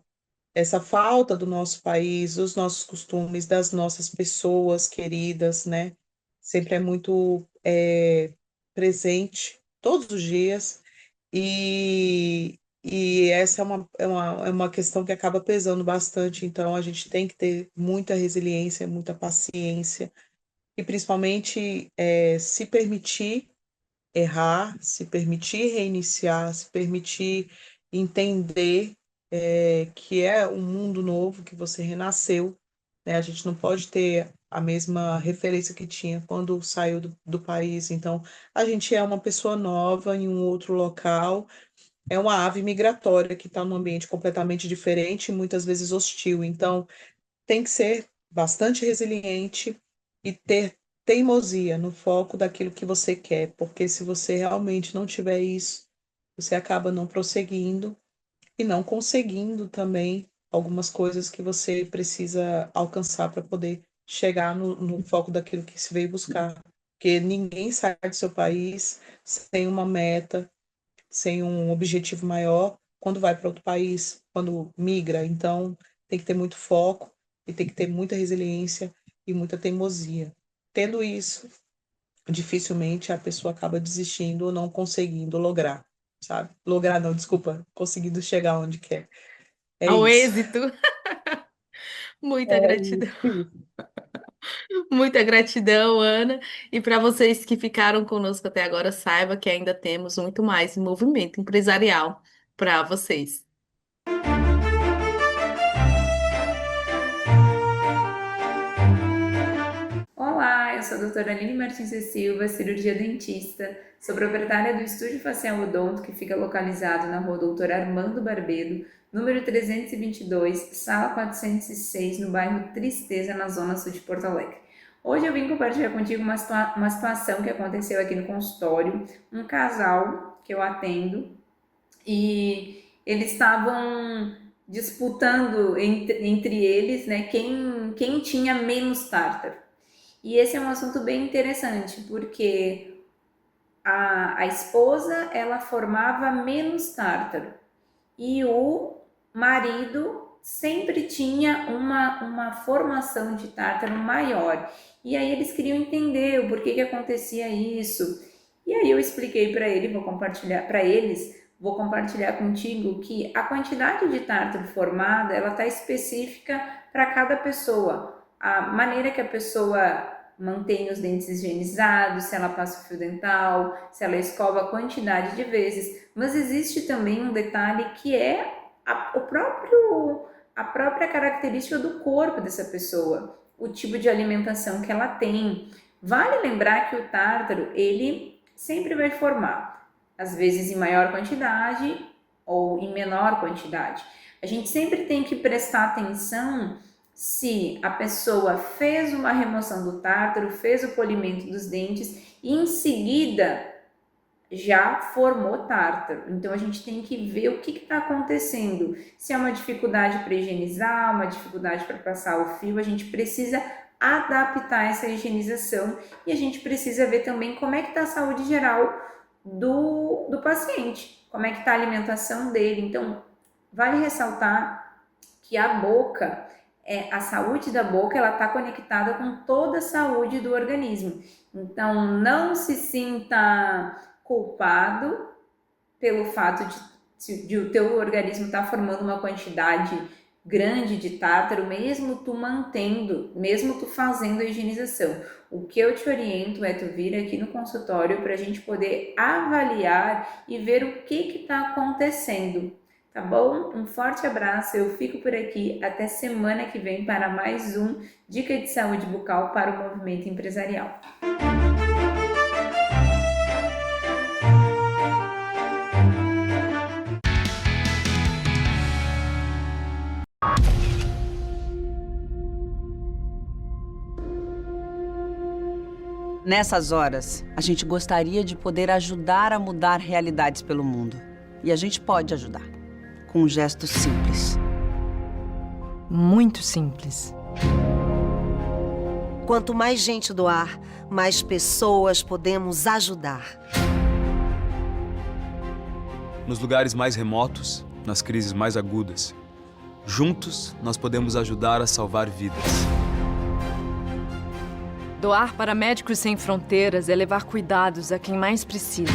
essa falta do nosso país, dos nossos costumes, das nossas pessoas queridas, né? Sempre é muito presente todos os dias. E essa é uma questão que acaba pesando bastante, então a gente tem que ter muita resiliência, muita paciência, e principalmente se permitir errar, se permitir reiniciar, se permitir entender que é um mundo novo, que você renasceu, né? A gente não pode ter a mesma referência que tinha quando saiu do país, então a gente é uma pessoa nova em um outro local, é uma ave migratória que está num ambiente completamente diferente e muitas vezes hostil. Então, tem que ser bastante resiliente e ter teimosia no foco daquilo que você quer, porque se você realmente não tiver isso, você acaba não prosseguindo e não conseguindo também algumas coisas que você precisa alcançar para poder chegar no foco daquilo que se veio buscar. Porque ninguém sai do seu país sem uma meta, sem um objetivo maior quando vai para outro país, quando migra. Então, tem que ter muito foco e tem que ter muita resiliência e muita teimosia. Tendo isso, dificilmente a pessoa acaba desistindo ou não conseguindo lograr, sabe? Lograr não, desculpa, conseguindo chegar onde quer. É Ao isso. êxito. Muita É gratidão. isso. Muita gratidão, Ana. E para vocês que ficaram conosco até agora, saiba que ainda temos muito mais movimento empresarial para vocês. Olá, eu sou a doutora Aline Martins e Silva, cirurgia dentista. Sou proprietária do Estúdio Facial Odonto, que fica localizado na rua Doutor Armando Barbedo, número 322, sala 406, no bairro Tristeza, na zona sul de Porto Alegre. Hoje eu vim compartilhar contigo uma situação que aconteceu aqui no consultório. Um casal que eu atendo e eles estavam disputando entre eles, né, quem tinha menos tártaro. E esse é um assunto bem interessante, porque a esposa, ela formava menos tártaro e o marido sempre tinha uma formação de tártaro maior. E aí eles queriam entender o porquê que acontecia isso. E aí eu expliquei para ele, vou compartilhar contigo que a quantidade de tártaro formada, ela está específica para cada pessoa. A maneira que a pessoa mantém os dentes higienizados, se ela passa o fio dental, se ela escova a quantidade de vezes. Mas existe também um detalhe que é a própria característica do corpo dessa pessoa, o tipo de alimentação que ela tem. Vale lembrar que o tártaro, ele sempre vai formar, às vezes em maior quantidade ou em menor quantidade. A gente sempre tem que prestar atenção se a pessoa fez uma remoção do tártaro, fez o polimento dos dentes e em seguida já formou tártaro. Então a gente tem que ver o que está acontecendo. Se é uma dificuldade para higienizar, uma dificuldade para passar o fio, a gente precisa adaptar essa higienização e a gente precisa ver também como é que está a saúde geral do paciente, como é que está a alimentação dele. Então vale ressaltar que a boca, a saúde da boca, ela está conectada com toda a saúde do organismo. Então não se sinta culpado pelo fato de o teu organismo estar formando uma quantidade grande de tártaro, mesmo tu fazendo a higienização. O que eu te oriento é tu vir aqui no consultório para a gente poder avaliar e ver o que está acontecendo, tá bom? Um forte abraço, eu fico por aqui, até semana que vem para mais um Dica de Saúde Bucal para o Movimento Empresarial. Nessas horas, a gente gostaria de poder ajudar a mudar realidades pelo mundo. E a gente pode ajudar, com um gesto simples. Muito simples. Quanto mais gente doar, mais pessoas podemos ajudar. Nos lugares mais remotos, nas crises mais agudas, juntos nós podemos ajudar a salvar vidas. Doar para Médicos Sem Fronteiras é levar cuidados a quem mais precisa.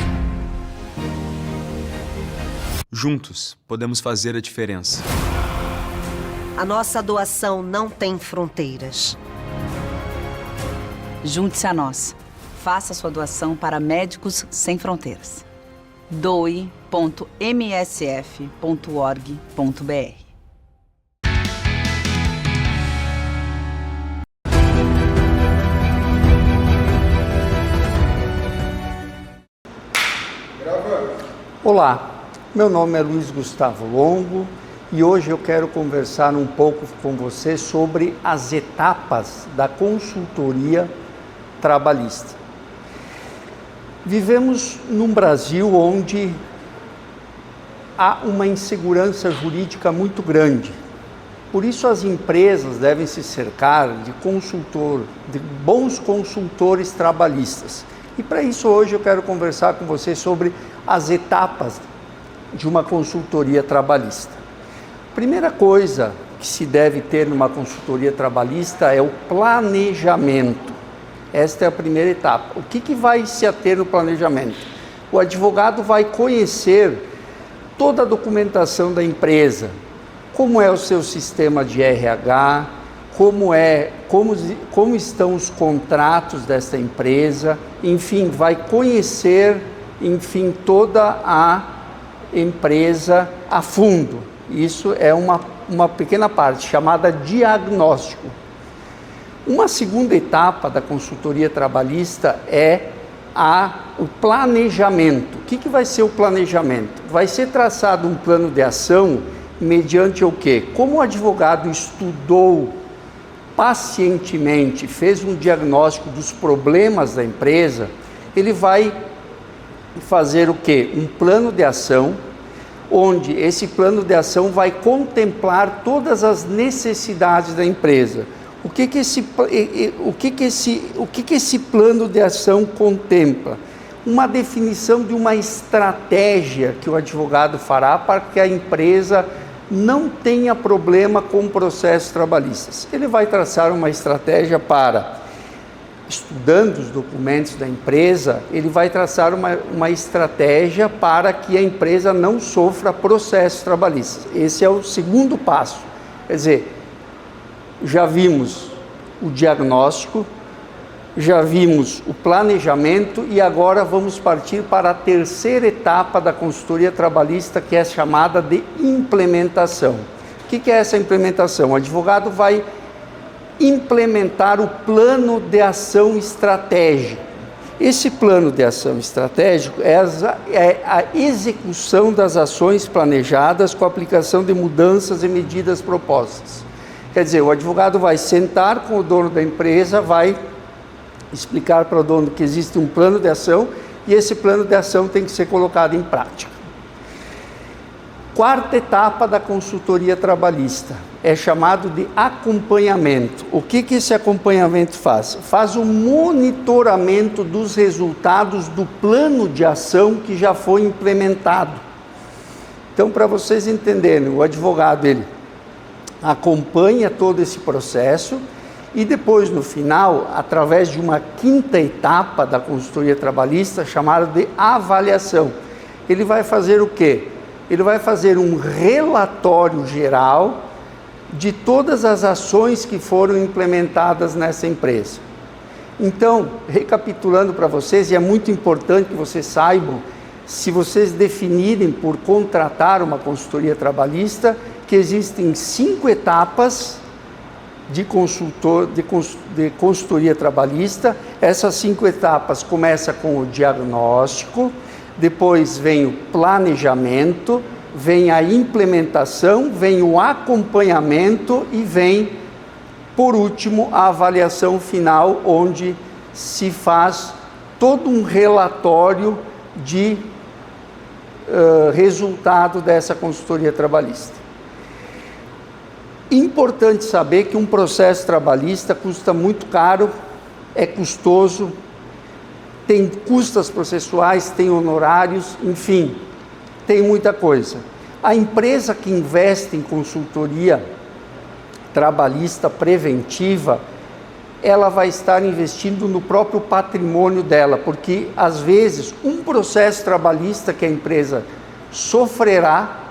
Juntos, podemos fazer a diferença. A nossa doação não tem fronteiras. Junte-se a nós. Faça sua doação para Médicos Sem Fronteiras. doe.msf.org.br. Olá, meu nome é Luiz Gustavo Longo e hoje eu quero conversar um pouco com você sobre as etapas da consultoria trabalhista. Vivemos num Brasil onde há uma insegurança jurídica muito grande. Por isso as empresas devem se cercar de bons consultores trabalhistas. E para isso hoje eu quero conversar com você sobre as etapas de uma consultoria trabalhista. Primeira coisa que se deve ter numa consultoria trabalhista é o planejamento. Esta é a primeira etapa. O que vai se ater no planejamento? O advogado vai conhecer toda a documentação da empresa, como é o seu sistema de RH, como estão os contratos dessa empresa, enfim, vai conhecer, toda a empresa a fundo. Isso é uma pequena parte, chamada diagnóstico. Uma segunda etapa da consultoria trabalhista é o planejamento. O que vai ser o planejamento? Vai ser traçado um plano de ação mediante o quê? Como o advogado estudou pacientemente, fez um diagnóstico dos problemas da empresa, ele vai fazer o quê? Um plano de ação, onde esse plano de ação vai contemplar todas as necessidades da empresa. O que esse plano de ação contempla? uma definição de uma estratégia que o advogado fará para que a empresa não tenha problema com processos trabalhistas. Ele vai traçar uma estratégia para, estudando os documentos da empresa, ele vai traçar uma estratégia para que a empresa não sofra processos trabalhistas. Esse é o segundo passo. Quer dizer, já vimos o diagnóstico, já vimos o planejamento e agora vamos partir para a terceira etapa da consultoria trabalhista, que é chamada de implementação. O que é essa implementação? O advogado vai implementar o plano de ação estratégico. Esse plano de ação estratégico é a execução das ações planejadas com a aplicação de mudanças e medidas propostas. Quer dizer, o advogado vai sentar com o dono da empresa, vai explicar para o dono que existe um plano de ação e esse plano de ação tem que ser colocado em prática. Quarta etapa da consultoria trabalhista é chamado de acompanhamento. O que esse acompanhamento faz? Faz o monitoramento dos resultados do plano de ação que já foi implementado. Então, para vocês entenderem, o advogado ele acompanha todo esse processo e depois, no final, através de uma quinta etapa da consultoria trabalhista, chamada de avaliação, ele vai fazer o quê? Ele vai fazer um relatório geral de todas as ações que foram implementadas nessa empresa. Então, recapitulando para vocês, e é muito importante que vocês saibam, se vocês definirem por contratar uma consultoria trabalhista, que existem 5 etapas de consultoria trabalhista. Essas 5 etapas começam com o diagnóstico, depois vem o planejamento, vem a implementação, vem o acompanhamento e vem, por último, a avaliação final, onde se faz todo um relatório de resultado dessa consultoria trabalhista. Importante saber que um processo trabalhista custa muito caro, é custoso, tem custas processuais, tem honorários, enfim, tem muita coisa. A empresa que investe em consultoria trabalhista preventiva, ela vai estar investindo no próprio patrimônio dela, porque às vezes um processo trabalhista que a empresa sofrerá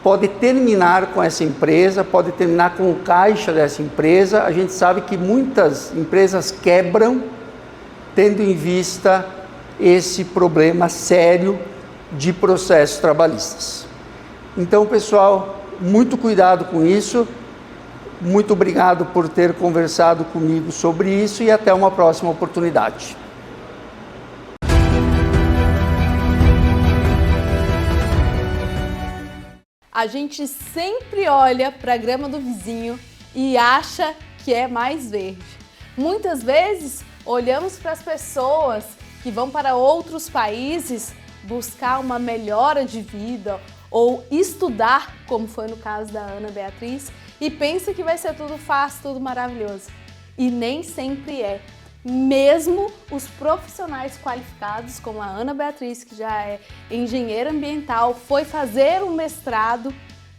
pode terminar com essa empresa, pode terminar com o caixa dessa empresa. A gente sabe que muitas empresas quebram tendo em vista esse problema sério de processos trabalhistas. Então, pessoal, muito cuidado com isso. Muito obrigado por ter conversado comigo sobre isso e até uma próxima oportunidade. A gente sempre olha para a grama do vizinho e acha que é mais verde. Muitas vezes olhamos para as pessoas que vão para outros países buscar uma melhora de vida ou estudar, como foi no caso da Ana Beatriz, e pensa que vai ser tudo fácil, tudo maravilhoso. E nem sempre é. Mesmo os profissionais qualificados, como a Ana Beatriz, que já é engenheira ambiental, foi fazer um mestrado,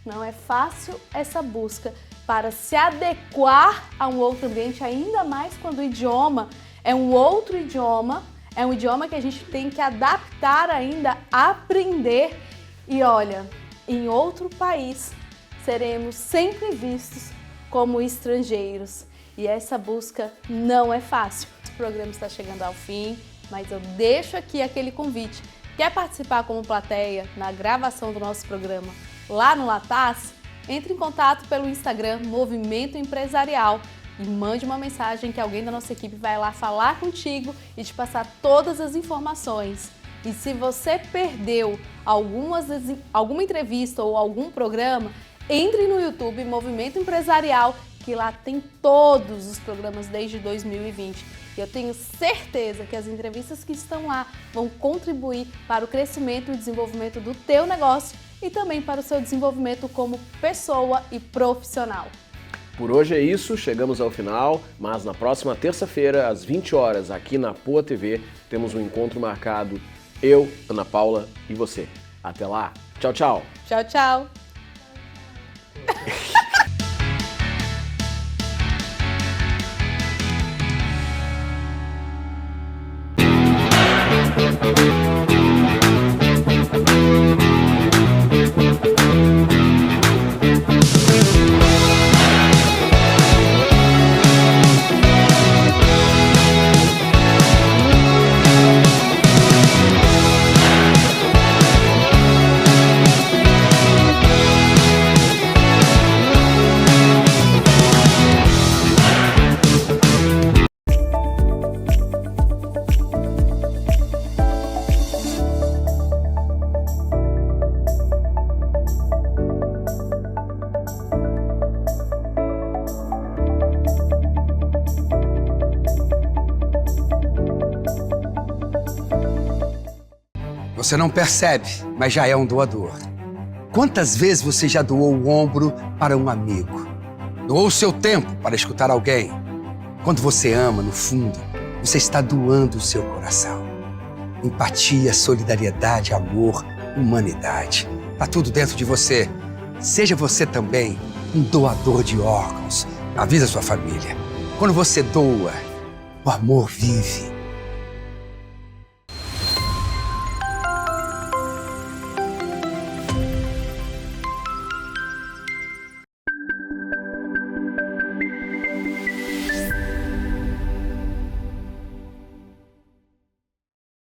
não é fácil essa busca para se adequar a um outro ambiente, ainda mais quando o idioma é um outro idioma, é um idioma que a gente tem que adaptar ainda, aprender. E olha, em outro país seremos sempre vistos como estrangeiros. E essa busca não é fácil. O programa está chegando ao fim, mas eu deixo aqui aquele convite. Quer participar como plateia na gravação do nosso programa lá no Latas? Entre em contato pelo Instagram Movimento Empresarial e mande uma mensagem que alguém da nossa equipe vai lá falar contigo e te passar todas as informações. E se você perdeu alguma entrevista ou algum programa, entre no YouTube Movimento Empresarial, que lá tem todos os programas desde 2020. E eu tenho certeza que as entrevistas que estão lá vão contribuir para o crescimento e desenvolvimento do teu negócio e também para o seu desenvolvimento como pessoa e profissional. Por hoje é isso, chegamos ao final, mas na próxima terça-feira, às 20 horas, aqui na Poa TV, temos um encontro marcado, eu, Ana Paula e você. Até lá, tchau, tchau! Tchau, tchau! Você não percebe, mas já é um doador. Quantas vezes você já doou o ombro para um amigo? Doou o seu tempo para escutar alguém? Quando você ama, no fundo, você está doando o seu coração. Empatia, solidariedade, amor, humanidade. Está tudo dentro de você. Seja você também um doador de órgãos. Avisa sua família. Quando você doa, o amor vive.